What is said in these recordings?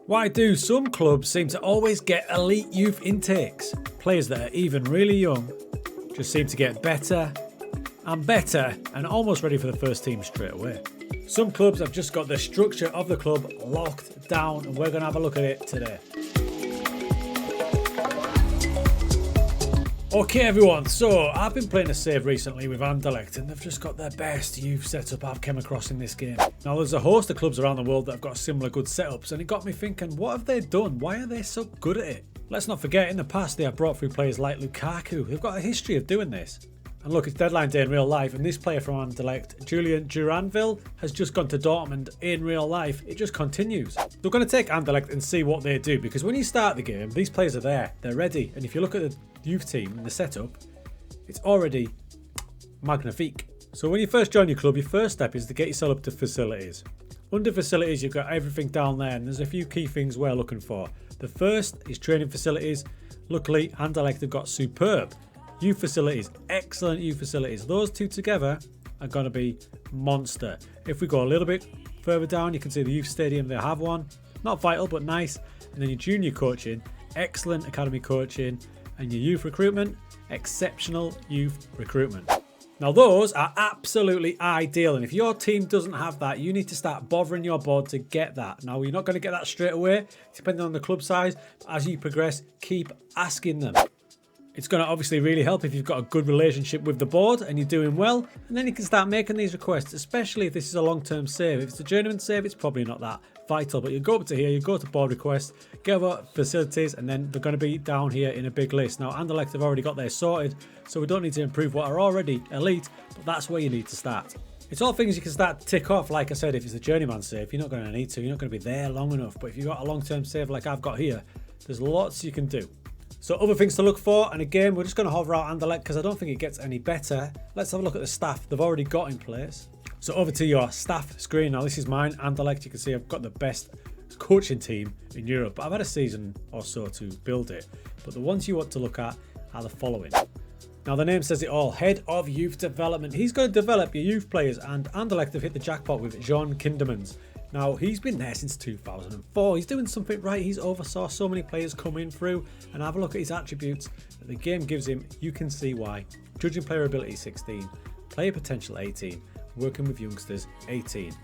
Why do some clubs seem to always get elite youth intakes? Players that are even really young just seem to get better and better and almost ready for the first team straight away. Some clubs have just got the structure of the club locked down, and we're going to have a look at it today. Okay everyone, so I've been playing a save recently with Anderlecht and they've just got their best youth setup I've come across in this game. Now there's a host of clubs around the world that have got similar good setups, and it got me thinking, what have they done? Why are they so good at it? Let's not forget, in the past they have brought through players like Lukaku who've got a history of doing this. And look, it's deadline day in real life, and this player from Anderlecht, Julian Duranville, has just gone to Dortmund in real life. It just continues. We're going to take Anderlecht and see what they do, because when you start the game, these players are there, they're ready, and if you look at the youth team and the setup, it's already magnifique. So when you first join your club, your first step is to get yourself up to facilities. Under facilities, you've got everything down there, and there's a few key things we're looking for. The first is training facilities. Luckily, Anderlecht have got superb youth facilities, excellent youth facilities. Those two together are going to be monster. If we go a little bit further down, you can see the youth stadium, they have one. Not vital, but nice. And then your junior coaching, excellent academy coaching. And your youth recruitment, exceptional youth recruitment. Now those are absolutely ideal, and if your team doesn't have that, you need to start bothering your board to get that. Now you're not going to get that straight away, depending on the club size, but as you progress, keep asking them. It's going to obviously really help if you've got a good relationship with the board and you're doing well, and then you can start making these requests, especially if this is a long-term save. If it's a journeyman save, it's probably not that vital, but you go up to here, you go to board requests, get over facilities, and then they're going to be down here in a big list. Now Anderlecht have already got theirs sorted, so we don't need to improve what are already elite, but that's where you need to start. It's all things you can start to tick off. Like I said, if it's a journeyman save, you're not going to need to, you're not going to be there long enough, but if you've got a long-term save like I've got here, there's lots you can do. So other things to look for, and again, we're just going to hover out Anderlecht because I don't think it gets any better. Let's have a look at the staff they've already got in place. So over to your staff screen. Now this is mine, Anderlecht. You can see I've got the best coaching team in Europe, but I've had a season or so to build it. But the ones you want to look at are the following. Now the name says it all, Head of Youth Development. He's going to develop your youth players, and Anderlecht have hit the jackpot with Jean Kindemans. Now, he's been there since 2004. He's doing something right. He's oversaw so many players coming through, and have a look at his attributes that the game gives him. You can see why. Judging player ability 16, player potential 18, working with youngsters 18.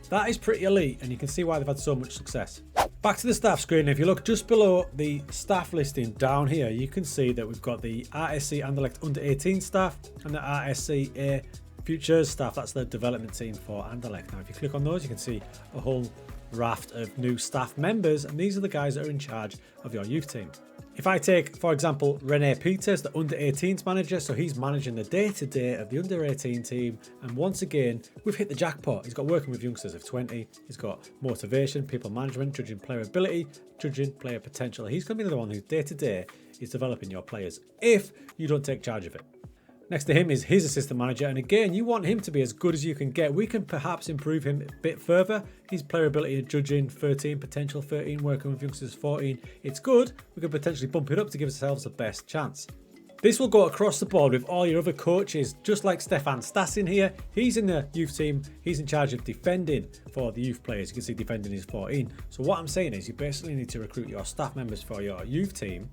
That is pretty elite, and you can see why they've had so much success. Back to the staff screen. If you look just below the staff listing down here, you can see that we've got the RSC Anderlecht under 18 staff and the RSC A Futures staff. That's the development team for Anderlecht. Now if you click on those, you can see a whole raft of new staff members, and these are the guys that are in charge of your youth team. If I take, for example, Rene Peters, the under 18s manager, so he's managing the day-to-day of the under 18 team, and once again we've hit the jackpot. He's got working with youngsters of 20, he's got motivation, people management, judging player ability, judging player potential. He's going to be the one who day-to-day is developing your players if you don't take charge of it. Next to him is his assistant manager, and again, you want him to be as good as you can get. We can perhaps improve him a bit further. His player ability and judging 13, potential 13, working with youngsters 14. It's good. We could potentially bump it up to give ourselves the best chance. This will go across the board with all your other coaches, just like Stefan Stassin here. He's in the youth team. He's in charge of defending for the youth players. You can see defending is 14. So what I'm saying is you basically need to recruit your staff members for your youth team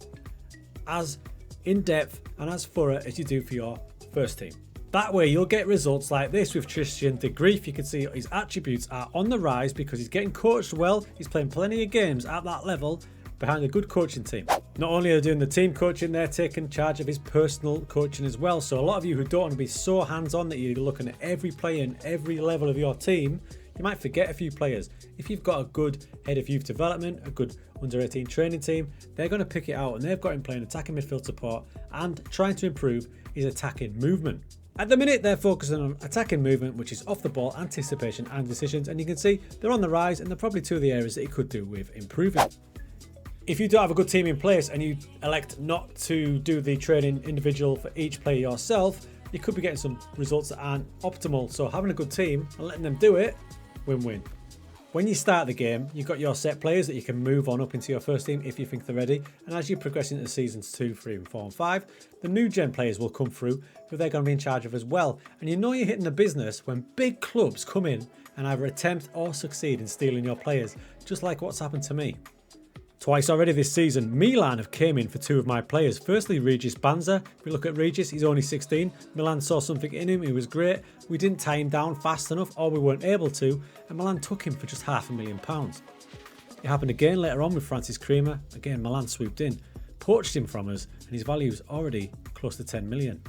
as in depth and as thorough as you do for your first team. That way you'll get results like this with Tristan de Grief. You can see his attributes are on the rise because he's getting coached well. He's playing plenty of games at that level behind a good coaching team. Not only are they doing the team coaching, they're taking charge of his personal coaching as well. So a lot of you who don't want to be so hands-on that you're looking at every player and every level of your team, you might forget a few players. If you've got a good head of youth development, a good under 18 training team, they're going to pick it out, and they've got him playing attacking midfield support and trying to improve his attacking movement. At the minute, they're focusing on attacking movement, which is off the ball, anticipation and decisions, and you can see they're on the rise, and they're probably two of the areas that he could do with improving. If you don't have a good team in place and you elect not to do the training individual for each player yourself, you could be getting some results that aren't optimal. So having a good team and letting them do it, win-win. When you start the game, you've got your set players that you can move on up into your first team if you think they're ready. And as you progress into seasons 2, 3 and 4 and 5, the new gen players will come through who they're going to be in charge of as well. And you know you're hitting the business when big clubs come in and either attempt or succeed in stealing your players, just like what's happened to me. Twice already this season, Milan have came in for 2 of my players. Firstly, Regis Banza. If we look at Regis, he's only 16. Milan saw something in him, he was great. We didn't tie him down fast enough, or we weren't able to, and Milan took him for just £500,000. It happened again later on with Francis Creamer. Again, Milan swooped in, poached him from us, and his value is already close to 10 million.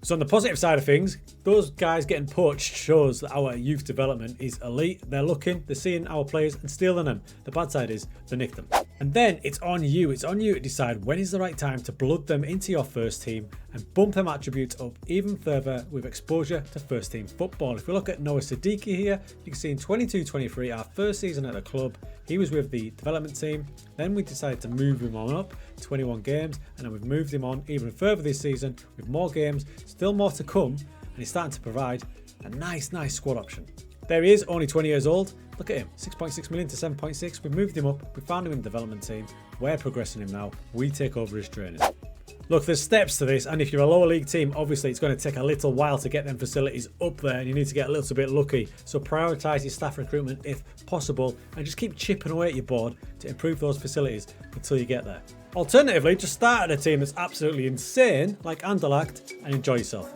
So on the positive side of things, those guys getting poached shows that our youth development is elite. They're looking, they're seeing our players and stealing them. The bad side is they nick them. And then it's on you. It's on you to decide when is the right time to blood them into your first team and bump them attributes up even further with exposure to first team football. If we look at Noah Siddiqui here, you can see in 22-23, our first season at the club, he was with the development team. Then we decided to move him on up, 21 games, and then we've moved him on even further this season with more games, still more to come, and he's starting to provide a nice squad option. There he is, only 20 years old. Look at him, 6.6 million to 7.6. We've moved him up, we found him in the development team. We're progressing him now. We take over his training. Look, there's steps to this, and if you're a lower league team, obviously it's going to take a little while to get them facilities up there, and you need to get a little bit lucky. So prioritise your staff recruitment if possible, and just keep chipping away at your board to improve those facilities until you get there. Alternatively, just start at a team that's absolutely insane, like Anderlecht, and enjoy yourself.